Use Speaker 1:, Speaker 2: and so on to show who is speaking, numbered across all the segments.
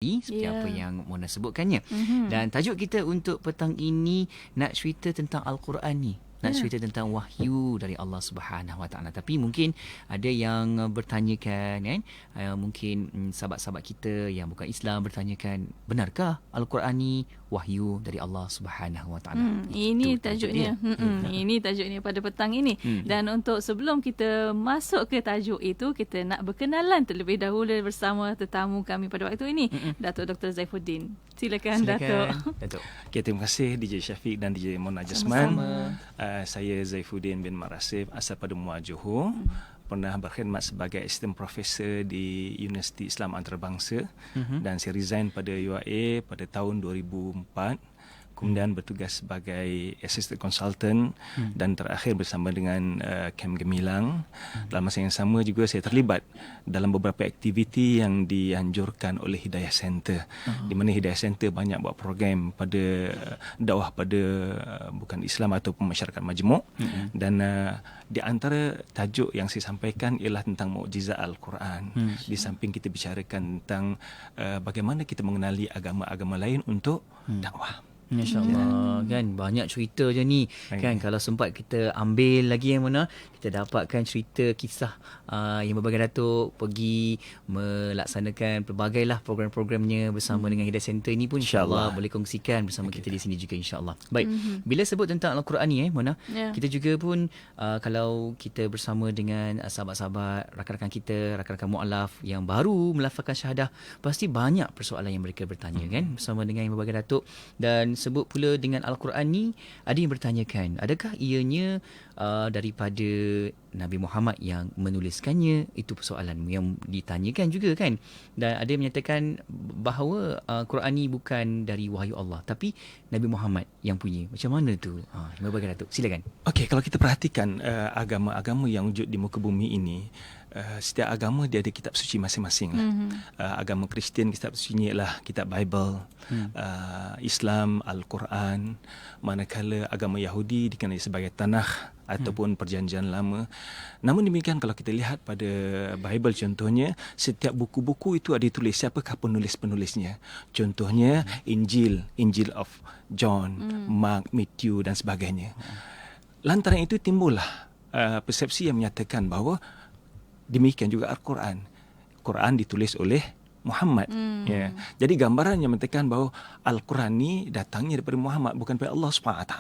Speaker 1: seperti apa yang Mona sebutkannya. Dan tajuk kita untuk petang ini nak cerita tentang Al-Quran ni. Nak cerita tentang wahyu dari Allah Subhanahu Wa Taala. Tapi mungkin ada yang bertanyakan kan, mungkin sahabat-sahabat kita yang bukan Islam bertanyakan, benarkah Al-Quran ni wahyu dari Allah Subhanahu Wa Taala?
Speaker 2: Ini tajuknya. Ini tajuknya pada petang ini. Dan untuk sebelum kita masuk ke tajuk itu, kita nak berkenalan terlebih dahulu bersama tetamu kami pada waktu ini, Datuk Dr. Zaifuddin. Silakan Datuk.
Speaker 3: Okay, terima kasih DJ Syafiq dan DJ Mona Jasman. Saya Zaifuddin bin Marasif, asal pada Muar Johor. Pernah berkhidmat sebagai assistant professor di Universiti Islam Antarabangsa dan saya resign pada UIA pada tahun 2004. Kemudian bertugas sebagai assistant consultant dan terakhir bersama dengan Camp Gemilang. Dalam masa yang sama juga saya terlibat dalam beberapa aktiviti yang dianjurkan oleh Hidayah Center, di mana Hidayah Center banyak buat program pada dakwah pada bukan Islam ataupun masyarakat majmuk. Dan di antara tajuk yang saya sampaikan ialah tentang mukjizat Al-Quran. Di samping kita bicarakan tentang bagaimana kita mengenali agama-agama lain untuk dakwah.
Speaker 1: Masya-Allah, kan banyak cerita je ni. Kan kalau sempat kita ambil lagi yang mana kita dapatkan cerita kisah yang berbagai Datuk pergi melaksanakan pelbagailah program-programnya bersama dengan Hidayah Center ini pun insya-Allah boleh kongsikan bersama kita di sini juga insya-Allah. Baik. Bila sebut tentang Al-Quran ni Mona, kita juga pun kalau kita bersama dengan sahabat-sahabat, rakan-rakan kita, rakan-rakan mualaf yang baru melafazkan syahadah, pasti banyak persoalan yang mereka bertanya kan bersama dengan yang berbagai Datuk. Dan sebut pula dengan Al-Quran ni, ada yang bertanyakan, adakah ianya daripada Nabi Muhammad yang menuliskannya? Itu persoalan yang ditanyakan juga kan. Dan ada yang menyatakan bahawa Quran ni bukan dari wahyu Allah, tapi Nabi Muhammad yang punya. Macam mana tu? Berbagai Datuk, silakan.
Speaker 3: Okey, kalau kita perhatikan agama-agama yang wujud di muka bumi ini, setiap agama dia ada kitab suci masing-masing. Agama Kristian kitab sucinya ialah kitab Bible, Islam Al-Quran, manakala agama Yahudi dikenali sebagai Tanakh ataupun Perjanjian Lama. Namun demikian, kalau kita lihat pada Bible contohnya, setiap buku-buku itu ada tulis siapakah penulis-penulisnya. Contohnya Injil of John, Mark, Matthew dan sebagainya. Lantaran itu timbullah persepsi yang menyatakan bahawa demikian juga Al-Quran. Quran ditulis oleh Muhammad. Jadi gambaran yang mengatakan bahawa Al-Quran ni datangnya daripada Muhammad, bukan daripada Allah SWT.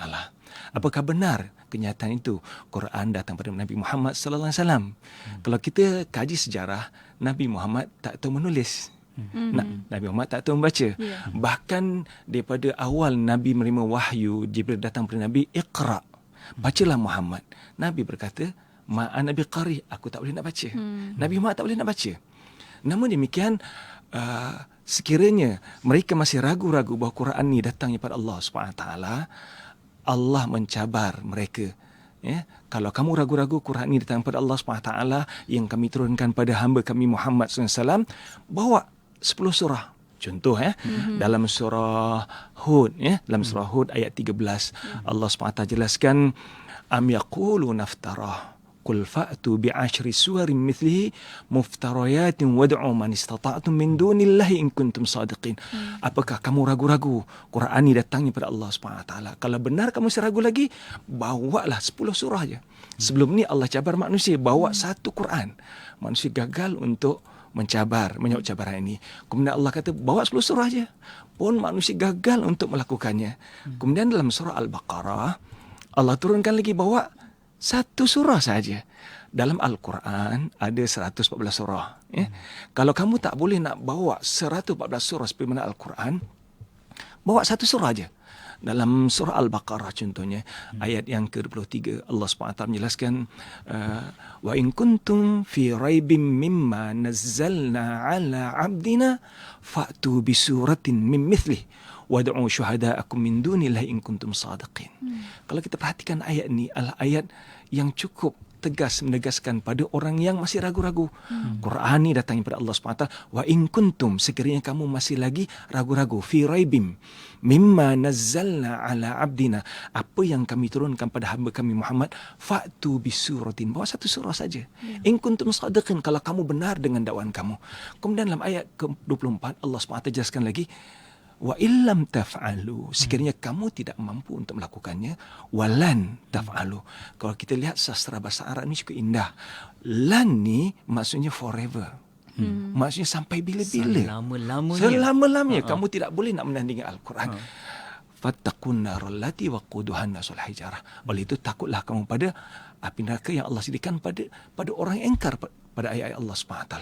Speaker 3: Apakah benar kenyataan itu? Quran datang daripada Nabi Muhammad sallallahu alaihi wasallam. Kalau kita kaji sejarah, Nabi Muhammad tak tahu menulis. Nabi Muhammad tak tahu membaca. Bahkan daripada awal Nabi menerima wahyu, Jibril datang kepada Nabi, Iqra, bacalah Muhammad. Nabi berkata, Ma'ana biqari, aku tak boleh nak baca. Nabi Muhammad tak boleh nak baca. Namun demikian, sekiranya mereka masih ragu-ragu bahawa Quran ni datangnya daripada Allah SWT, Allah mencabar mereka. Kalau kamu ragu-ragu Quran ni datang daripada Allah SWT yang kami turunkan pada hamba kami Muhammad SAW, bawa 10 surah. Contoh dalam surah Hud, dalam surah Hud ayat 13, Allah SWT jelaskan, am yaqulu naftarah qul fa'tu bi'ashri suwarin mithlihi muftarayatin wad'u man istata'tum min dunillahi in kuntum sadiqin. Apakah kamu ragu-ragu Quran ni datangnya daripada Allah SWT? Kalau benar kamu masih ragu lagi, bawalah 10 surah je. Sebelum ni Allah cabar manusia, bawa satu Quran. Manusia gagal untuk menyahut cabaran ini. Kemudian Allah kata bawa 10 surah je, pun manusia gagal untuk melakukannya. Kemudian dalam surah Al-Baqarah Allah turunkan lagi, bawa satu surah saja. Dalam Al-Quran ada 114 surah. Kalau kamu tak boleh nak bawa 114 surah seperti mana Al-Quran, bawa satu surah aja. Dalam surah Al-Baqarah contohnya, ayat yang ke-23, Allah SWT menjelaskan, wa in kuntum fi raibim mimma nazzalna ala abdina fa'tu bi suratin min mithlih wad'u syuhada'akum min dunillahi in kuntum sadiqin. Kalau kita perhatikan ayat ni adalah ayat yang cukup tegas menegaskan pada orang yang masih ragu-ragu. Quran ni datang daripada Allah SWT. Wa in kuntum, sekiranya kamu masih lagi ragu-ragu, fi raibim mimma nazzalna ala abdina, apa yang kami turunkan pada hamba kami Muhammad, fa'tu bisuratin, bawa satu surah saja. In kuntum sadiqin, kalau kamu benar dengan dakwaan kamu. Kemudian dalam ayat ke-24 Allah SWT jelaskan lagi, wa illam taf'alu, sekiranya kamu tidak mampu untuk melakukannya, walan taf'alu. Kalau kita lihat sastra bahasa Arab ni cukup indah. Lan ni maksudnya forever. Maksudnya sampai bila-bila. Selama-lamanya kamu tidak boleh nak menandingi Al-Quran. Fattaqun naral lati waquduhan nasul hijarah. Oleh itu takutlah kamu pada api neraka yang Allah sediakan pada orang yang engkar pada ayat-ayat Allah SWT.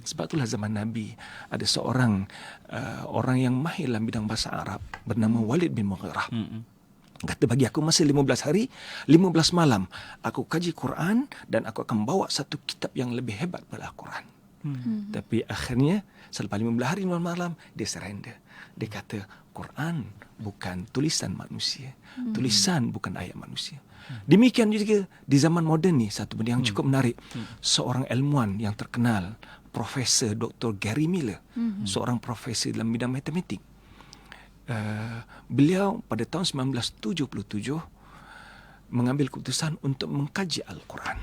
Speaker 3: Sebab itulah zaman Nabi ada seorang orang yang mahir dalam bidang bahasa Arab bernama Walid bin Mughirah. Kata, bagi aku masa 15 hari, 15 malam aku kaji Quran dan aku akan bawa satu kitab yang lebih hebat pada Al-Quran. Tapi akhirnya selepas 15 hari 15 malam dia surrender. Dia kata Quran bukan tulisan manusia. Tulisan bukan ayat manusia. Demikian juga di zaman moden ni, satu benda yang cukup menarik. Seorang ilmuwan yang terkenal, Profesor Dr. Gary Miller, seorang profesor dalam bidang matematik. Beliau pada tahun 1977 mengambil keputusan untuk mengkaji Al-Quran.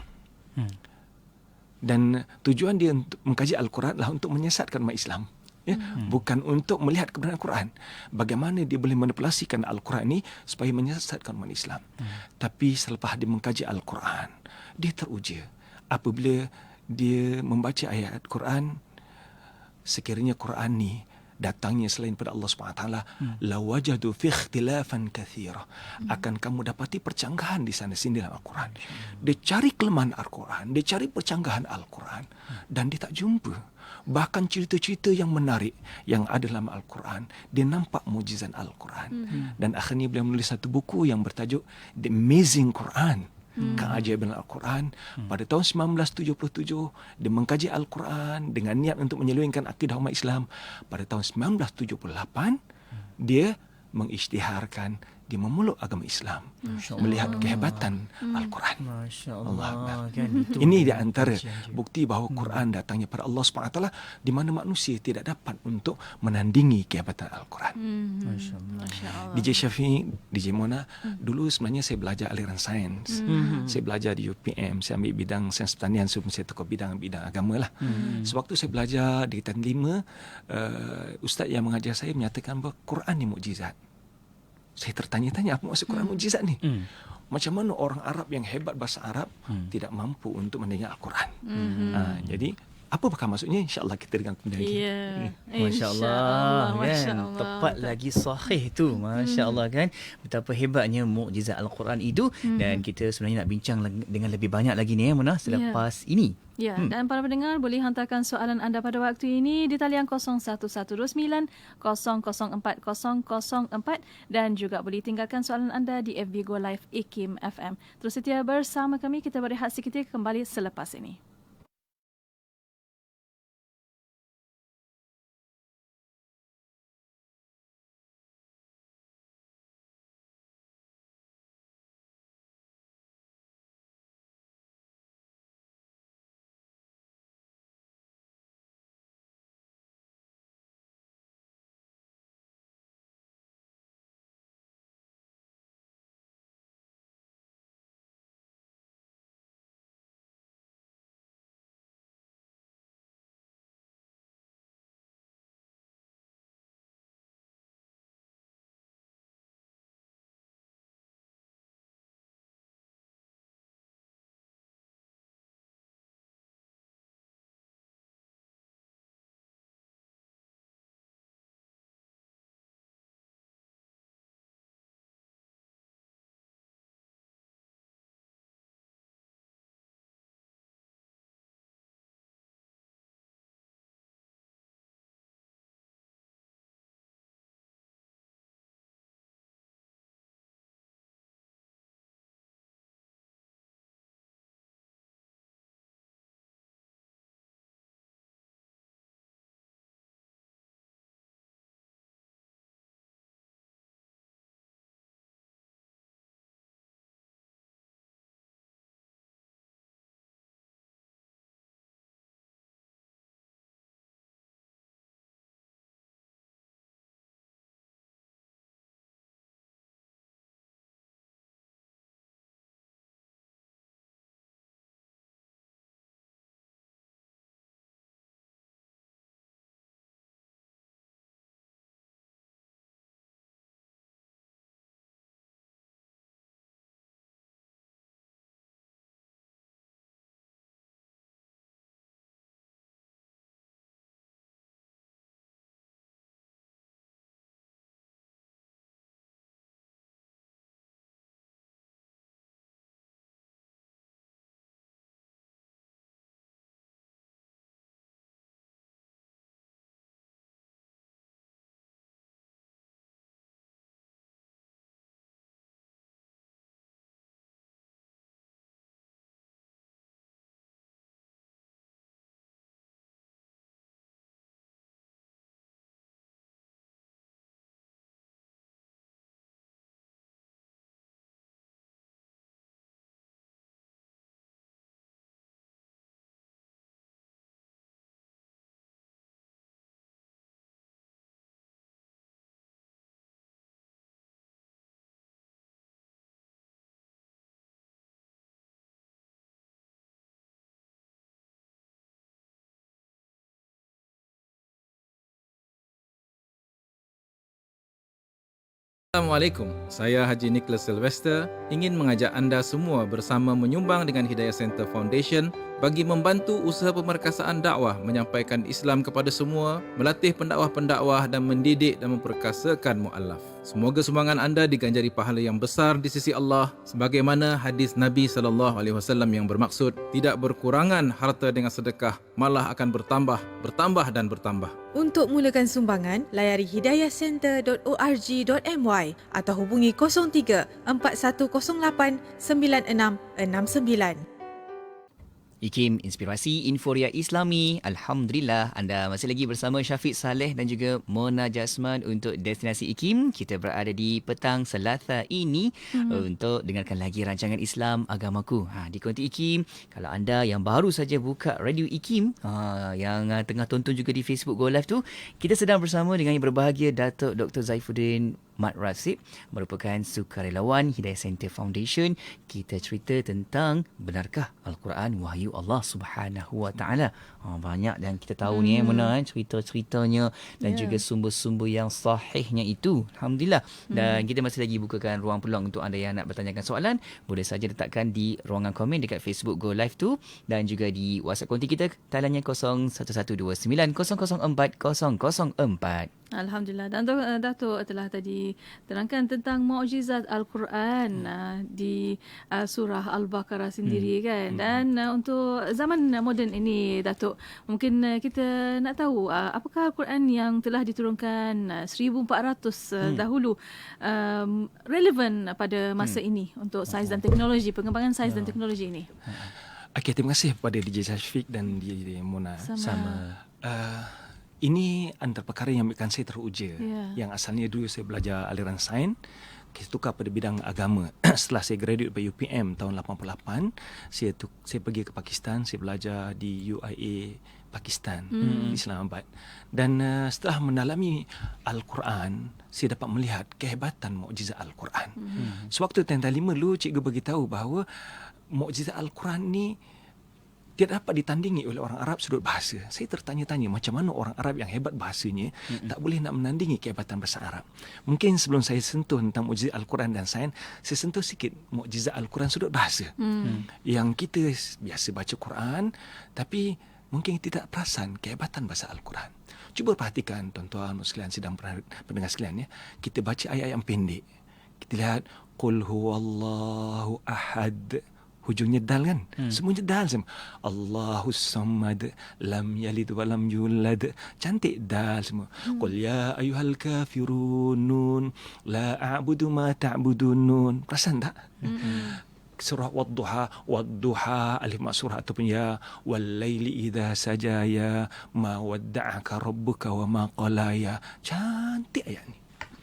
Speaker 3: Dan tujuan dia untuk mengkaji Al-Quran adalah untuk menyesatkan umat Islam. Ya, bukan untuk melihat kebenaran Al-Quran. Bagaimana dia boleh manipulasikan Al-Quran ini supaya menyesatkan umat Islam. Tapi selepas dia mengkaji Al-Quran, dia teruja. Apabila dia membaca ayat Al-Quran, sekiranya Quran ni datangnya selain pada Allah SWT, la wajadu fi ikhtilafan kathira, akan kamu dapati percanggahan di sana sini dalam Al-Quran. Dia cari kelemahan Al-Quran, dia cari percanggahan Al-Quran, dan dia tak jumpa. Bahkan cerita-cerita yang menarik yang ada dalam Al-Quran, dia nampak mujizat Al-Quran. Dan akhirnya beliau menulis satu buku yang bertajuk The Amazing Quran, keajaiban Al-Quran. Pada tahun 1977 dia mengkaji Al-Quran dengan niat untuk menyelewengkan akidah umat Islam. Pada tahun 1978 dia mengisytiharkan, dia memeluk agama Islam, melihat kehebatan Al-Quran.
Speaker 1: Masya
Speaker 3: Allah
Speaker 1: Allah.
Speaker 3: Akbar.
Speaker 1: Kan,
Speaker 3: Ini di antara bukti bahawa Quran datangnya pada Allah SWT, di mana manusia tidak dapat untuk menandingi kehebatan Al-Quran.
Speaker 1: Masya Allah.
Speaker 2: Masya Allah.
Speaker 3: DJ Syafiq, DJ Mona, dulu sebenarnya saya belajar aliran sains. Saya belajar di UPM, saya ambil bidang sains pertanian sebelum saya tukar bidang agama lah. Sewaktu saya belajar di Tingkatan 5, ustaz yang mengajar saya menyatakan bahawa Quran ni mukjizat. Saya tertanya-tanya, apa maksud Quran mukjizat ni? Macam mana orang Arab yang hebat bahasa Arab tidak mampu untuk mendengar Al-Quran? Jadi apakah maksudnya? InsyaAllah kita dengar kemudian.
Speaker 2: Ya,
Speaker 1: Masya Allah,
Speaker 2: Masya
Speaker 1: kan?
Speaker 2: Allah.
Speaker 1: Tepat lagi sahih tu. Masya Allah, kan? Betapa hebatnya mukjizat Al-Quran itu. Dan kita sebenarnya nak bincang dengan lebih banyak lagi ni, Mona, selepas ini.
Speaker 2: Ya, dan para pendengar boleh hantarkan soalan anda pada waktu ini di talian 01129004 004 dan juga boleh tinggalkan soalan anda di FB Go Live IKIM FM. Terus setia bersama kami, kita berehat seketika, kembali selepas ini.
Speaker 4: Assalamualaikum, saya Haji Nicholas Sylvester ingin mengajak anda semua bersama menyumbang dengan Hidayah Center Foundation bagi membantu usaha pemerkasaan dakwah menyampaikan Islam kepada semua, melatih pendakwah-pendakwah dan mendidik dan memperkasakan mu'allaf. Semoga sumbangan anda diganjari pahala yang besar di sisi Allah sebagaimana hadis Nabi SAW yang bermaksud tidak berkurangan harta dengan sedekah, malah akan bertambah dan bertambah.
Speaker 5: Untuk mulakan sumbangan, layari hidayahcenter.org.my atau hubungi 03 4108 9669.
Speaker 1: IKIM Inspirasi Inforia Islami. Alhamdulillah anda masih lagi bersama Syafiq Saleh dan juga Mona Jasman untuk Destinasi IKIM. Kita berada di petang Selasa ini untuk dengarkan lagi rancangan Islam Agamaku. Di Konti IKIM. Kalau anda yang baru saja buka radio IKIM, yang tengah tonton juga di Facebook Go Live tu, kita sedang bersama dengan yang berbahagia Datuk Dr. Zaifuddin Mat Rasib, merupakan sukarelawan Hidayah Center Foundation. Kita cerita tentang benarkah Al-Quran wahyu Allah Subhanahu Wa Taala. Banyak yang kita tahu ni Mona, cerita-ceritanya dan juga sumber-sumber yang sahihnya itu. Alhamdulillah. Dan kita masih lagi bukakan ruang peluang untuk anda yang nak bertanyakan soalan. Boleh saja letakkan di ruangan komen dekat Facebook Go Live tu dan juga di WhatsApp konti kita taliannya 01129004
Speaker 2: Alhamdulillah. Dan Datuk telah tadi terangkan tentang mukjizat Al-Quran di surah Al-Baqarah sendiri kan. Dan untuk zaman moden ini Datuk, mungkin kita nak tahu apakah Al-Quran yang telah diturunkan 1400 dahulu relevan pada masa ini untuk sains dan teknologi, pengembangan sains dan teknologi ini.
Speaker 3: Okay, terima kasih kepada DJ Syafiq dan DJ Mona.
Speaker 2: Sama.
Speaker 3: Ini antara perkara yang membuatkan saya teruja. Yang asalnya dulu saya belajar aliran sains, saya tukar pada bidang agama. Setelah saya graduate by UPM tahun 88, saya pergi ke Pakistan, saya belajar di UIA Pakistan, di Islamabad. Dan setelah mendalami Al-Quran, saya dapat melihat kehebatan mukjizat Al-Quran. Sewaktu tahun 95 dulu, cikgu beritahu bahawa mukjizat Al-Quran ni tidak dapat ditandingi oleh orang Arab sudut bahasa. Saya tertanya-tanya macam mana orang Arab yang hebat bahasanya tak boleh nak menandingi kehebatan bahasa Arab. Mungkin sebelum saya sentuh tentang mukjizat Al-Quran dan sains, saya sentuh sikit mukjizat Al-Quran sudut bahasa. Yang kita biasa baca Quran, tapi mungkin tidak perasan kehebatan bahasa Al-Quran. Cuba perhatikan tuan-tuan sekalian, sedang pendengar sekalian, ya. Kita baca ayat yang pendek. Kita lihat Qul huwallahu ahad. Hujungnya dal kan? Semuanya dal semua. Allahus samad, lam yalid wa lam yulad. Cantik dal semua. Qul ya ayyuhal kafirun, nun, la a'budu ma ta'budun, nun. Perasan tak? Surah Wadduha, alif mak surah ataupun ya, wal laili idza sajaya, ma wadda'aka rabbuka wa ma qalaya. Cantik ayat ni.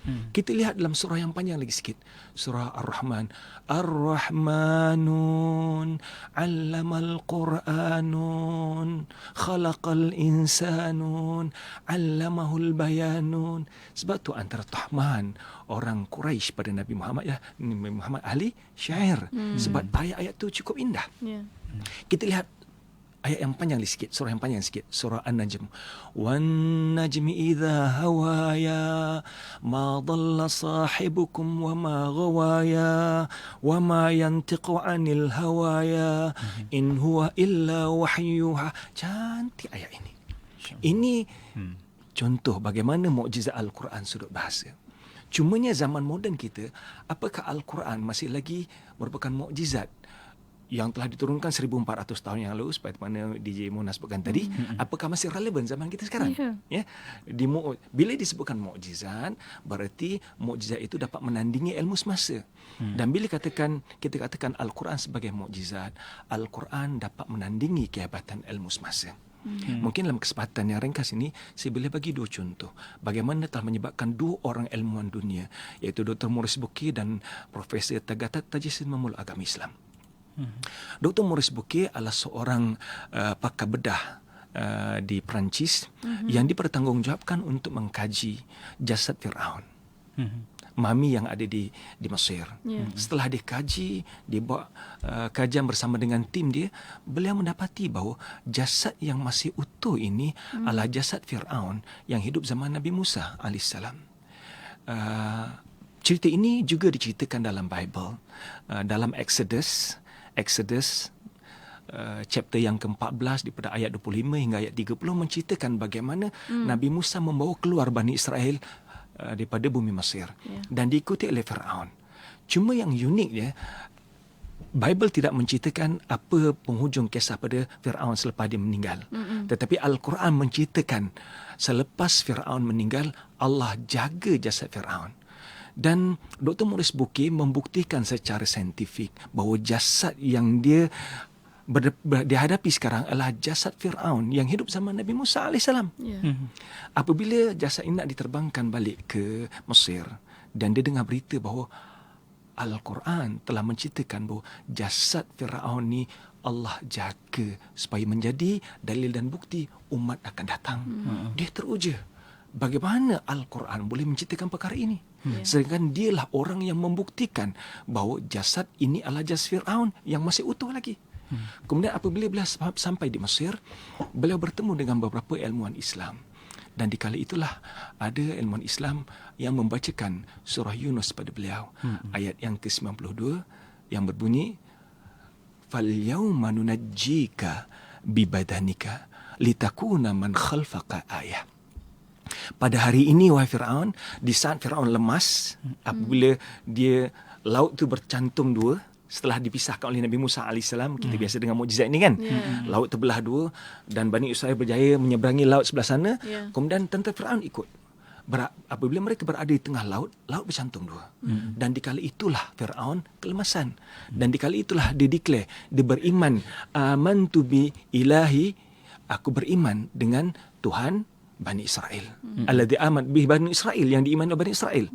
Speaker 3: Kita lihat dalam surah yang panjang lagi sikit. Surah Ar-Rahman. Ar-Rahmanun, 'allamal Qur'anun, khalaqal insanun, 'allamahul bayanun. Sebab tu antara tahman orang Quraisy pada Nabi Muhammad, Nabi Muhammad ahli syair. Sebab ayat-ayat tu cukup indah. Kita lihat ayat yang panjang sikit, surah yang panjang sikit, surah An-Najm. Wan najmi idza hawaya, ma dhalla sahibukum wa ma ghawaya, wa ma yantiqu 'anil hawaya, in huwa illa wahyuha. Cantik ayat ini. Ini contoh bagaimana mukjizat Al-Quran sudut bahasa. Cumanya zaman moden kita, apakah Al-Quran masih lagi merupakan mukjizat yang telah diturunkan 1400 tahun yang lalu seperti mana DJ Mona sebutkan tadi, apakah masih relevan zaman kita sekarang? Ya. Bila disebutkan mukjizat, berarti mukjizat itu dapat menandingi ilmu semasa. Dan bila kita katakan Al-Quran sebagai mukjizat, Al-Quran dapat menandingi kehebatan ilmu semasa. Mungkin dalam kesempatan yang ringkas ini, saya boleh bagi dua contoh bagaimana telah menyebabkan dua orang ilmuwan dunia, iaitu Dr. Maurice Bucaille dan Profesor Tagata Tajissin Memul Agama Islam. Dr. Maurice Bucaille adalah seorang pakar bedah di Perancis yang dipertanggungjawabkan untuk mengkaji jasad Fir'aun, mami yang ada di Mesir. Setelah dia kaji, dia buat kajian bersama dengan tim dia, beliau mendapati bahawa jasad yang masih utuh ini adalah jasad Fir'aun yang hidup zaman Nabi Musa AS. cerita ini juga diceritakan dalam Bible. Dalam Exodus chapter yang ke-14 daripada ayat 25 hingga ayat 30 menceritakan bagaimana Nabi Musa membawa keluar Bani Israel daripada bumi Mesir dan diikuti oleh Firaun. Cuma yang unik dia, Bible tidak menceritakan apa penghujung kisah pada Firaun selepas dia meninggal. Tetapi Al-Quran menceritakan selepas Firaun meninggal, Allah jaga jasad Firaun. Dan Dr. Maurice Bucaille membuktikan secara saintifik bahawa jasad yang dia dihadapi sekarang adalah jasad Firaun yang hidup zaman Nabi Musa AS. Apabila jasad ini nak diterbangkan balik ke Mesir dan dia dengar berita bahawa Al-Quran telah menceritakan bahawa jasad Firaun ni Allah jaga supaya menjadi dalil dan bukti umat akan datang. Dia teruja. Bagaimana Al-Quran boleh menceritakan perkara ini? Sedangkan dialah orang yang membuktikan bahawa jasad ini adalah jasad Firaun yang masih utuh lagi. Kemudian apabila beliau sampai di Mesir, beliau bertemu dengan beberapa ilmuwan Islam. Dan di kala itulah ada ilmuwan Islam yang membacakan surah Yunus pada beliau. Ayat yang ke-92 yang berbunyi, فَالْيَوْمَ نُنَجِّيكَ بِبَدَنِكَ لِتَكُونَ مَنْ خَلْفَكَ آيَةً. Pada hari ini, wahai Firaun, di saat Firaun lemas, apabila dia laut tu bercantum dua, setelah dipisahkan oleh Nabi Musa AS, kita biasa dengar mukjizat ini kan. Laut terbelah dua dan Bani Israel berjaya menyeberangi laut sebelah sana. Kemudian tentera Firaun ikut. Apabila mereka berada di tengah laut, laut bercantum dua. Dan di kala itulah Firaun kelemasan. Dan di kala itulah dia declare, dia beriman, amantu bi ilahi, aku beriman dengan Tuhan Bani Israel. Alladhi aman bi Bani Israel, yang diimani oleh Bani Israel.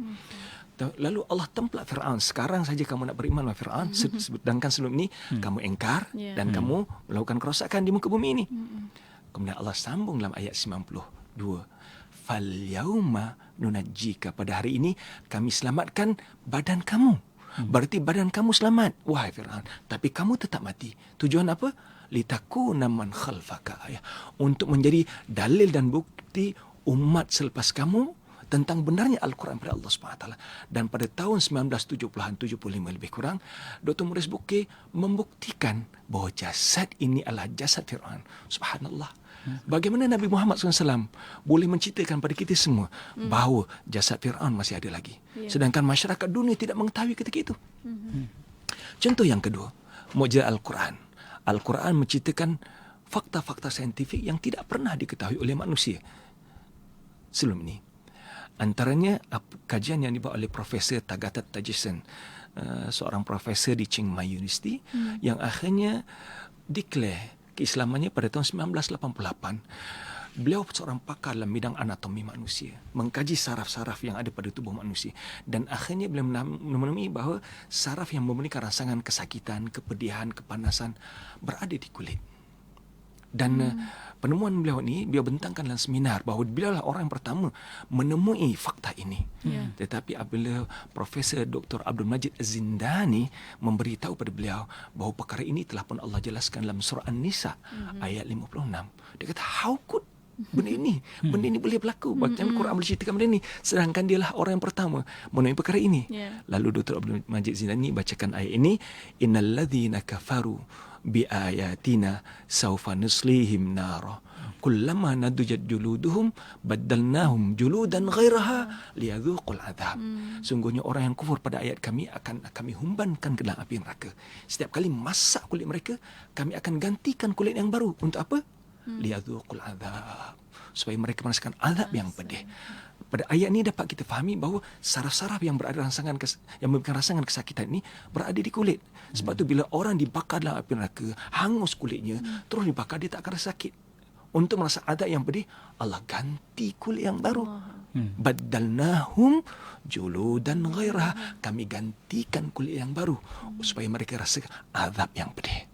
Speaker 3: Lalu Allah templak Firaun, sekarang saja kamu nak beriman dengan Firaun, sedangkan sebelum ini kamu engkar dan kamu melakukan kerosakan di muka bumi ini. Kemudian Allah sambung dalam ayat 92, fal yauma nunajjika, pada hari ini kami selamatkan badan kamu. Berarti badan kamu selamat, wahai Firaun, tapi kamu tetap mati. Tujuan apa? Litakuna man khalfaka, untuk menjadi dalil dan bukti umat selepas kamu tentang benarnya Al-Quran pada Allah SWT. Dan pada tahun 1970-an, 75 lebih kurang, Dr. Maurice Bucaille membuktikan bahawa jasad ini adalah jasad Firaun. Subhanallah. Bagaimana Nabi Muhammad SAW boleh menceritakan pada kita semua bahawa jasad Firaun masih ada lagi. Sedangkan masyarakat dunia tidak mengetahui ketika itu. Contoh yang kedua, mukjizat Al-Quran. Al-Quran menceritakan fakta-fakta saintifik yang tidak pernah diketahui oleh manusia sebelum ini. Antaranya kajian yang dibuat oleh Profesor Tagata Tajisan, seorang profesor di Chiang Mai University, yang akhirnya declare keislamannya pada tahun 1988. Beliau seorang pakar dalam bidang anatomi manusia, mengkaji saraf-saraf yang ada pada tubuh manusia, dan akhirnya beliau menemui bahawa saraf yang memberikan rangsangan kesakitan, kepedihan, kepanasan berada di kulit. Dan penemuan beliau ni, beliau bentangkan dalam seminar bahawa beliau adalah orang yang pertama menemui fakta ini. Tetapi apabila Profesor Dr. Abdul Majid Az-Zindani memberitahu pada beliau bahawa perkara ini telah pun Allah jelaskan dalam surah An-Nisa ayat 56. Dia kata, how could benda ini boleh berlaku? Bacaan Quran boleh ceritakan benda ini, sedangkan dialah orang yang pertama menemui perkara ini. Lalu Dr. Abdul Majid Az-Zindani bacakan ayat ini, innal ladzina kafaru bi ayatina saufa nuslihim nara kullama nadujat juluduhum baddalnahum juludan ghairaha liyadhuqul adhab. Sungguhnya orang yang kufur pada ayat kami akan kami humbankan ke dalam api neraka. Setiap kali masak kulit mereka, kami akan gantikan kulit yang baru. Untuk apa? Liyadhuqul adhab, supaya mereka merasakan azab yang pedih. Pada ayat ini dapat kita fahami bahawa saraf-saraf yang berada rangsangan yang memberikan rangsangan kesakitan ini berada di kulit. Sebab tu bila orang dibakar dalam api neraka, hangus kulitnya, terus dibakar, dia tak akan rasa sakit. Untuk merasa adab yang pedih, Allah ganti kulit yang baru. Baddalnahum juludan ghairaha, kami gantikan kulit yang baru supaya mereka rasa azab yang pedih.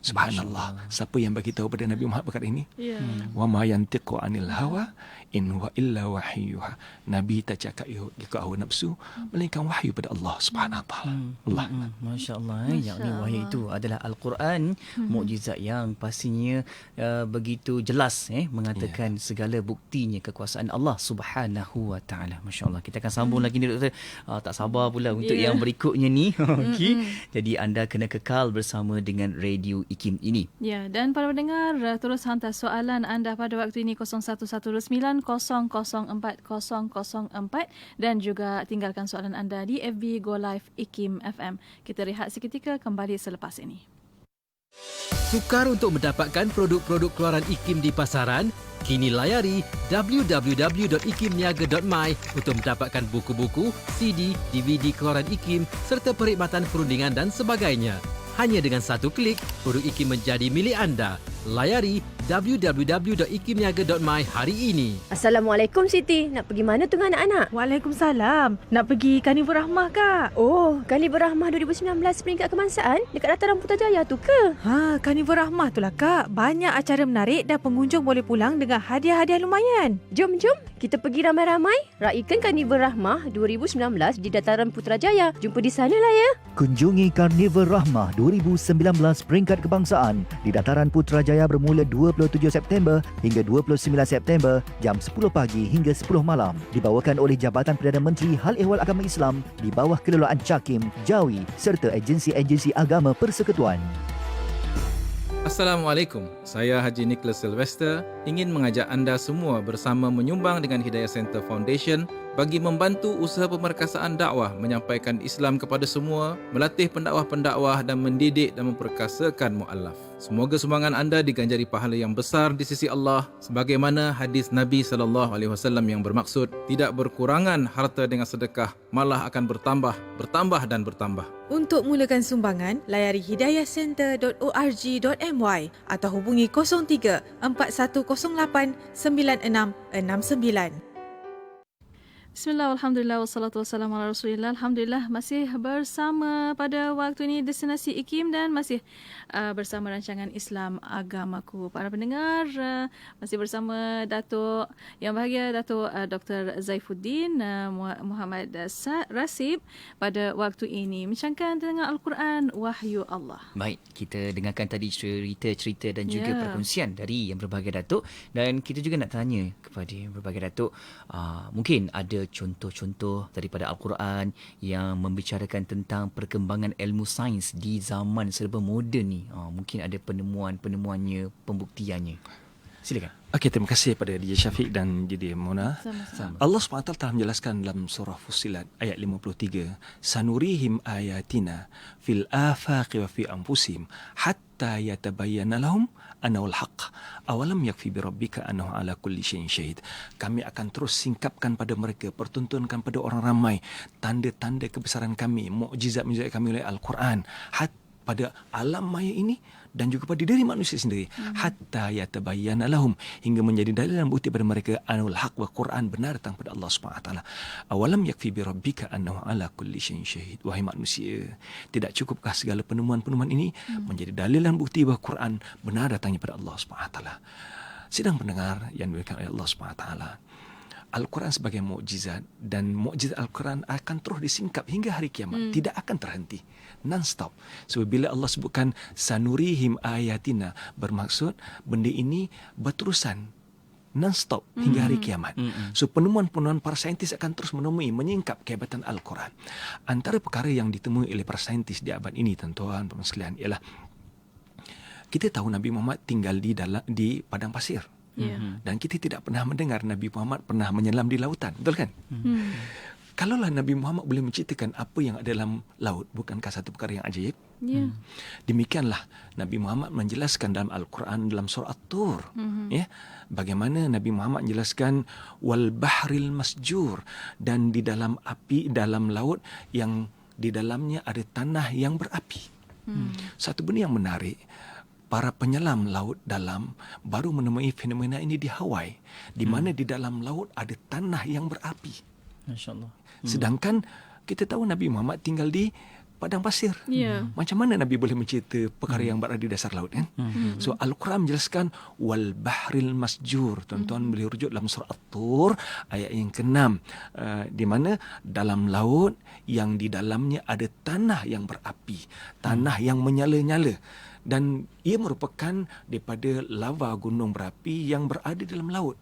Speaker 3: Subhanallah. Siapa yang bagi tahu pada Nabi Muhammad perkara ini?
Speaker 2: Ya.
Speaker 3: Wa ma yantiqu anil hawa in huwa illa wahyuha. Nabi tak cakap ikut hawa nafsu, melainkan wahyu pada Allah Subhanahu wa taala. Allah.
Speaker 1: Masya-Allah, yang ni wahyu itu adalah Al-Quran, mukjizat yang pastinya begitu jelas mengatakan segala buktinya kekuasaan Allah Subhanahu wa taala. Masya-Allah. Kita akan sambung lagi ni doktor. Tak sabar pula untuk yang berikutnya ni. Okey. Jadi anda kena kekal bersama dengan Radio IKIM ini.
Speaker 2: Ya, dan para pendengar, terus hantar soalan anda pada waktu ini 0119-004-004 dan juga tinggalkan soalan anda di FB Go Live IKIM FM. Kita rehat seketika, kembali selepas ini.
Speaker 6: Sukar untuk mendapatkan produk-produk keluaran IKIM di pasaran? Kini layari www.ikimniaga.my untuk mendapatkan buku-buku, CD, DVD keluaran IKIM serta perkhidmatan perundingan dan sebagainya. Hanya dengan satu klik, produk IKIM menjadi milik anda. Layari www.ikimniaga.my hari ini.
Speaker 7: Assalamualaikum Siti. Nak pergi mana tu dengan anak-anak?
Speaker 5: Waalaikumsalam. Nak pergi Karnival Rahmah, Kak?
Speaker 7: Oh, Karnival Rahmah 2019 peringkat kebangsaan dekat dataran Putrajaya tu ke?
Speaker 5: Karnival Rahmah tu lah, Kak. Banyak acara menarik dan pengunjung boleh pulang dengan hadiah-hadiah lumayan.
Speaker 7: Jom, kita pergi ramai-ramai raikan Karnival Rahmah 2019 di dataran Putrajaya. Jumpa di sana lah ya.
Speaker 8: Kunjungi Karnival Rahmah 2019 peringkat kebangsaan di dataran Putrajaya bermula 27 September hingga 29 September jam 10 pagi hingga 10 malam. Dibawakan oleh Jabatan Perdana Menteri Hal Ehwal Agama Islam di bawah kelolaan CAKIM, Jawi serta agensi-agensi agama persekutuan.
Speaker 4: Assalamualaikum. Saya Haji Nicholas Sylvester ingin mengajak anda semua bersama menyumbang dengan Hidayah Center Foundation bagi membantu usaha pemerkasaan dakwah menyampaikan Islam kepada semua, melatih pendakwah-pendakwah dan mendidik dan memperkasakan mu'allaf. Semoga sumbangan anda diganjari pahala yang besar di sisi Allah sebagaimana hadis Nabi SAW yang bermaksud tidak berkurangan harta dengan sedekah, malah akan bertambah dan bertambah.
Speaker 5: Untuk mulakan sumbangan, layari hidayahcenter.org.my atau hubungi 03 4108 9669.
Speaker 2: Bismillah, alhamdulillah, wassalatu wassalamu ala rasulillah. Alhamdulillah, masih bersama pada waktu ini Destinasi IKIM dan masih bersama rancangan Islam Agamaku. Para pendengar, masih bersama Datuk yang bahagia, Datuk Dr. Zaifuddin Muhammad Rasib pada waktu ini mencangkan tentang Al-Quran, Wahyu Allah.
Speaker 1: Baik, kita dengarkan tadi cerita-cerita dan juga perkongsian dari yang berbahagia Datuk, dan kita juga nak tanya kepada yang berbahagia Datuk, mungkin ada contoh-contoh daripada Al-Quran yang membicarakan tentang perkembangan ilmu sains di zaman serba moden ni. Mungkin ada penemuannya, pembuktiannya. Silakan.
Speaker 3: Okey, terima kasih pada DJ Syafiq dan DJ Mona.
Speaker 2: Sama-sama.
Speaker 3: Allah SWT telah menjelaskan dalam surah Fussilat ayat 53, sanurihim ayatina fil afaqi wa fi anfusihim hatta yatabayyana lahum annahu al-haq awalam yakfi bi rabbika annahu ala kulli syai'in syahid. Kami akan terus singkapkan pada mereka, pertuntunkan pada orang ramai tanda-tanda kebesaran kami, mukjizat-mukjizat kami oleh Al-Quran pada alam maya ini dan juga pada diri manusia sendiri, hatta yatabayyana lahum, hingga menjadi dalil dan bukti pada mereka anul haq wa Quran benar datang pada Allah Subhanahu wa taala. Awalam yakfi bi rabbika annahu ala kulli syai'in syahid. Wahai manusia, tidak cukupkah segala penemuan-penemuan ini menjadi dalil dan bukti bahawa Quran benar datangnya pada Allah Subhanahu wa taala. Sidang pendengar yang dimuliakan oleh Allah Subhanahu wa taala, Al-Quran sebagai mukjizat, dan mukjizat Al-Quran akan terus disingkap hingga hari kiamat, tidak akan terhenti, non-stop. So bila Allah sebutkan sanurihim ayatina, bermaksud benda ini berterusan non-stop hingga hari kiamat. So penemuan-penemuan para saintis akan terus menemui, menyingkap kehebatan Al-Quran. Antara perkara yang ditemui oleh para saintis di abad ini, tuan-tuan dan sekalian, ialah kita tahu Nabi Muhammad tinggal di padang pasir. Dan kita tidak pernah mendengar Nabi Muhammad pernah menyelam di lautan, betul kan? Kalaulah Nabi Muhammad boleh menceritakan apa yang ada dalam laut, bukankah satu perkara yang ajaib? Demikianlah Nabi Muhammad menjelaskan dalam Al-Quran dalam surah At-Tur, bagaimana Nabi Muhammad menjelaskan wal bahril masjur, dan di dalam api, dalam laut yang di dalamnya ada tanah yang berapi. Satu benda yang menarik, para penyelam laut dalam baru menemui fenomena ini di Hawaii, di mana di dalam laut ada tanah yang berapi.
Speaker 1: Masya-Allah.
Speaker 3: Sedangkan kita tahu Nabi Muhammad tinggal di padang pasir. Macam mana Nabi boleh mencerita perkara yang berada di dasar laut kan? So Al-Quran menjelaskan wal bahril masjur. Tuan-tuan boleh rujuk dalam surah At-Tur ayat yang ke-6 di mana dalam laut yang di dalamnya ada tanah yang berapi, tanah yang menyala-nyala. Dan ia merupakan daripada lava gunung berapi yang berada dalam laut.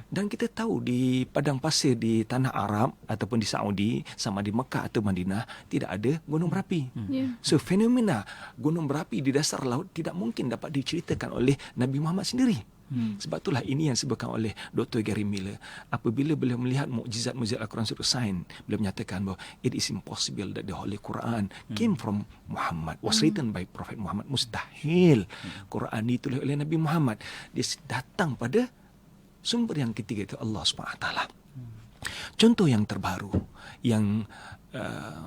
Speaker 3: Dan kita tahu di padang pasir di tanah Arab ataupun di Saudi, sama di Mekah atau Madinah, tidak ada gunung berapi. So fenomena gunung berapi di dasar laut tidak mungkin dapat diceritakan oleh Nabi Muhammad sendiri. Sebab itulah ini yang disebutkan oleh Dr. Gary Miller. Apabila beliau melihat mukjizat-mukjizat Al-Quran sudut sains, beliau menyatakan bahawa it is impossible that the Holy Quran came from Muhammad, was written by Prophet Muhammad. Mustahil Quran ditulis oleh Nabi Muhammad. Dia datang pada sumber yang ketiga, itu Allah SWT. Contoh yang terbaru yang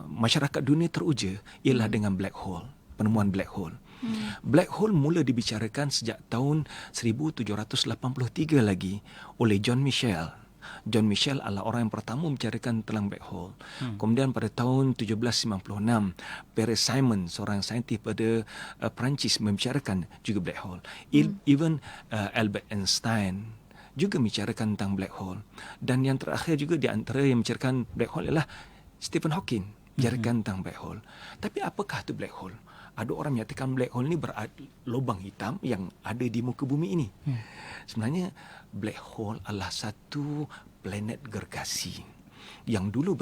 Speaker 3: masyarakat dunia teruja ialah dengan black hole, penemuan black hole. Black hole mula dibicarakan sejak tahun 1783 lagi oleh John Michell. John Michell adalah orang yang pertama membicarakan tentang black hole. Kemudian pada tahun 1796, Perry Simon, seorang saintis pada Perancis, membicarakan juga black hole. Even Albert Einstein juga membicarakan tentang black hole. Dan yang terakhir juga di antara yang membicarakan black hole ialah Stephen Hawking, membicarakan tentang black hole. Tapi apakah itu black hole? Ada orang menyatakan black hole ni lubang hitam yang ada di muka bumi ini. Sebenarnya black hole adalah satu planet gergasi yang dulu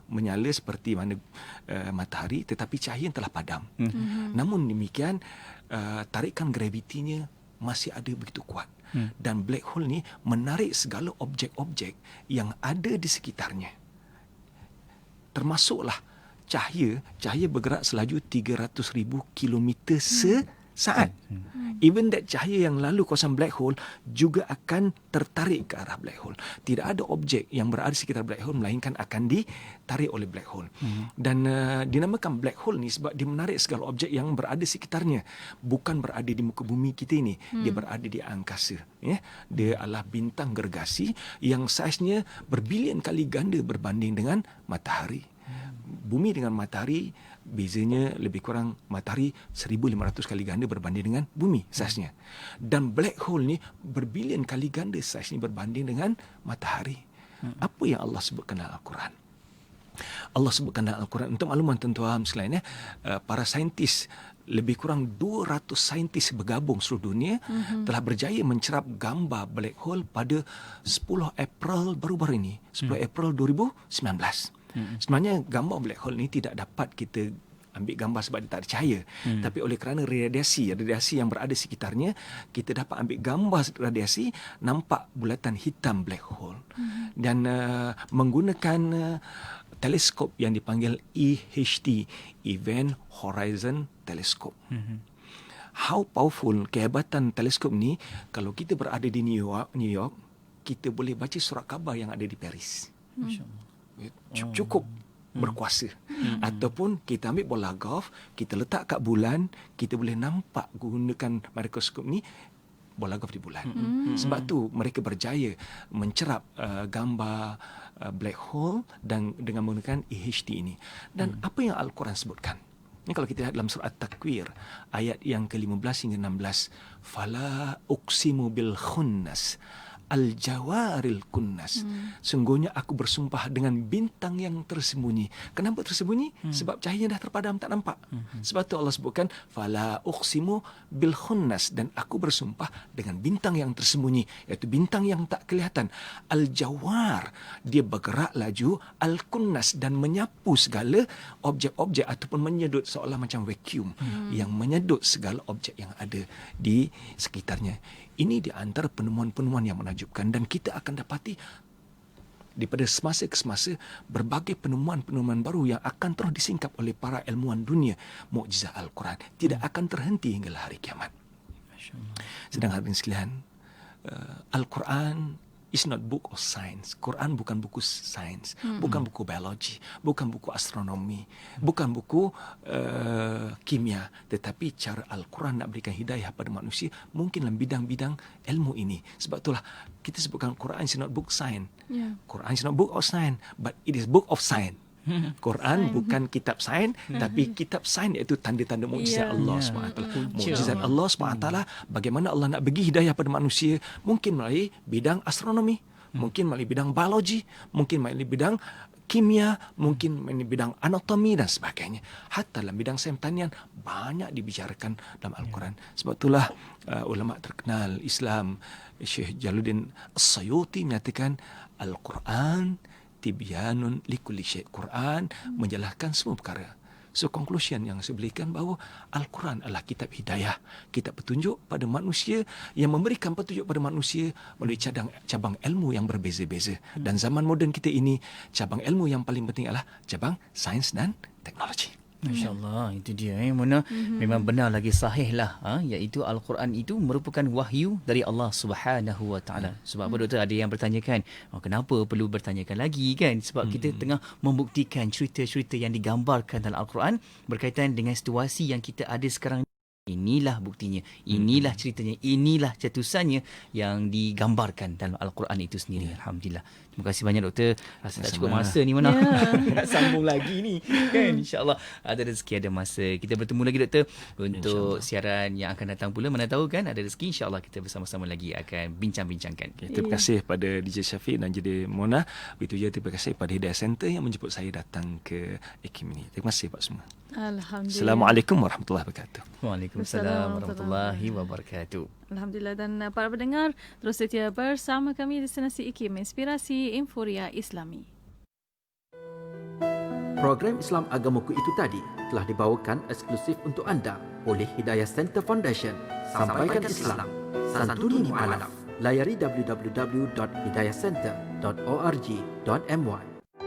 Speaker 3: menyala seperti mana matahari, tetapi cahaya telah padam. Namun demikian tarikan gravitinya masih ada begitu kuat. Dan black hole ni menarik segala objek-objek yang ada di sekitarnya. Termasuklah cahaya bergerak selaju 300,000 kilometer sesaat. Even that cahaya yang lalu kawasan black hole juga akan tertarik ke arah black hole. Tidak ada objek yang berada di sekitar black hole melainkan akan ditarik oleh black hole. Dan dinamakan black hole ni sebab dia menarik segala objek yang berada di sekitarnya. Bukan berada di muka bumi kita ini. Dia berada di angkasa. Dia adalah bintang gergasi yang saiznya berbilion kali ganda berbanding dengan matahari. Bumi dengan matahari bezanya lebih kurang matahari 1,500 kali ganda berbanding dengan bumi saiznya. Dan black hole ni berbilion kali ganda saiznya berbanding dengan matahari. Apa yang Allah sebutkan dalam Al-Quran? Allah sebutkan dalam Al-Quran, untuk makluman tuan-tuan sekalian, para saintis, lebih kurang 200 saintis bergabung seluruh dunia telah berjaya mencerap gambar black hole pada 10 April baru-baru ini, 10 April 2019. Sebenarnya gambar black hole ni tidak dapat kita ambil gambar sebab dia tak ada cahaya. Tapi oleh kerana radiasi yang berada sekitarnya, kita dapat ambil gambar radiasi, nampak bulatan hitam black hole. Dan menggunakan teleskop yang dipanggil EHT, Event Horizon Telescope. How powerful, kehebatan teleskop ni, kalau kita berada di New York, kita boleh baca surat khabar yang ada di Paris. Cukup berkuasa. Ataupun kita ambil bola golf, kita letak kat bulan, kita boleh nampak gunakan mikroskop ni bola golf di bulan. Sebab tu mereka berjaya mencerap gambar black hole dan dengan menggunakan EHT ini. Dan apa yang Al-Quran sebutkan? Ini kalau kita lihat dalam surah At-Takwir ayat yang ke-15 hingga 16, fala uqsimu bil khunnas al-jawaril kunnas. Sungguhnya aku bersumpah dengan bintang yang tersembunyi. Kenapa tersembunyi? Sebab cahaya dah terpadam, tak nampak. Sebab tu Allah sebutkan fala uqsimu bil khunnas, dan aku bersumpah dengan bintang yang tersembunyi, iaitu bintang yang tak kelihatan. Al-jawar, dia bergerak laju, al-kunnas, dan menyapu segala objek-objek ataupun menyedut seolah macam vacuum yang menyedut segala objek yang ada di sekitarnya. Ini di antara penemuan-penemuan yang menakjubkan, dan kita akan dapati daripada semasa ke semasa berbagai penemuan-penemuan baru yang akan terus disingkap oleh para ilmuwan dunia. Mukjizat Al-Quran tidak akan terhenti hingga hari kiamat. Sedang hadirin sekalian, Al-Quran is not book of science. Quran bukan buku sains, bukan buku biologi, bukan buku astronomi, bukan buku kimia, tetapi cara Al-Quran nak berikan hidayah pada manusia mungkin dalam bidang-bidang ilmu ini. Sebab itulah kita sebutkan Quran is not book science. Quran is not book of science, but it is book of science. Quran bukan kitab sains, tapi kitab sains iaitu tanda-tanda mukjizat Allah SWT. Mukjizat Allah SWT, bagaimana Allah nak bagi hidayah pada manusia, mungkin melalui bidang astronomi, mungkin melalui bidang biologi, mungkin melalui bidang kimia, mungkin melalui bidang anatomi dan sebagainya. Hatta dalam bidang sains pertanian banyak dibicarakan dalam Al-Quran. Sebab itulah ulama terkenal Islam Syekh Jaluddin As-Sayuti menyatakan Al-Quran tibyanun likulli syai'. Quran menjelaskan semua perkara. So conclusion yang saya berikan bahawa Al-Quran adalah kitab hidayah, kitab petunjuk pada manusia yang memberikan petunjuk pada manusia melalui cabang ilmu yang berbeza-beza. Dan zaman moden kita ini, cabang ilmu yang paling penting adalah cabang sains dan teknologi.
Speaker 1: Masya Allah, itu dia. Mona memang benar lagi sahih lah, iaitu Al-Quran itu merupakan wahyu dari Allah Subhanahu Wa Taala. Sebab apa doktor, ada yang bertanyakan, kenapa perlu bertanyakan lagi kan? Sebab kita tengah membuktikan cerita-cerita yang digambarkan dalam Al-Quran berkaitan dengan situasi yang kita ada sekarang. Inilah buktinya, inilah ceritanya, inilah cetusannya yang digambarkan dalam Al-Quran itu sendiri. Alhamdulillah. Terima kasih banyak doktor. Rasa tak cukup masa ni Mona. Nak sambung lagi ni kan. InsyaAllah ada rezeki, ada masa. Kita bertemu lagi doktor untuk siaran yang akan datang pula. Mana tahu kan ada rezeki, insyaAllah kita bersama-sama lagi akan bincang-bincangkan.
Speaker 3: Okay, terima kasih pada DJ Syafiq dan juga Mona. Begitu juga terima kasih pada Hidayah Center yang menjemput saya datang ke IKIM ini. Terima kasih Pak semua.
Speaker 2: Alhamdulillah.
Speaker 3: Assalamualaikum warahmatullahi wabarakatuh.
Speaker 1: Waalaikumsalam warahmatullahi wabarakatuh.
Speaker 2: Alhamdulillah, dan para pendengar terus setia bersama kami Destinasi IKIM, Inspirasi Inforia Islami.
Speaker 6: Program Islam Agamaku itu tadi telah dibawakan eksklusif untuk anda oleh Hidayah Center Foundation. Sampaikan Islam, santuni mu'alaf. Layari www.hidayahcenter.org.my.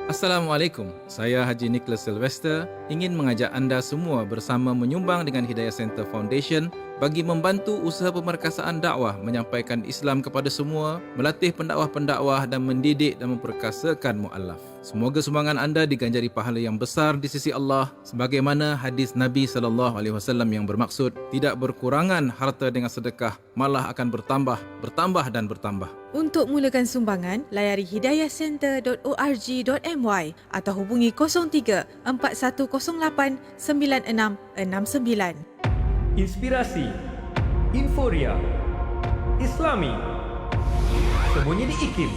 Speaker 4: Assalamualaikum, saya Haji Nicholas Sylvester ingin mengajak anda semua bersama menyumbang dengan Hidayah Center Foundation bagi membantu usaha pemerkasaan dakwah menyampaikan Islam kepada semua, melatih pendakwah-pendakwah dan mendidik dan memperkasakan mu'alaf. Semoga sumbangan anda diganjari pahala yang besar di sisi Allah sebagaimana hadis Nabi SAW yang bermaksud tidak berkurangan harta dengan sedekah, malah akan bertambah dan bertambah.
Speaker 5: Untuk mulakan sumbangan, layari hidayahcenter.org.my atau hubungi 03 4108 9669.
Speaker 9: Inspirasi Inforia Islami, semuanya di IKIM.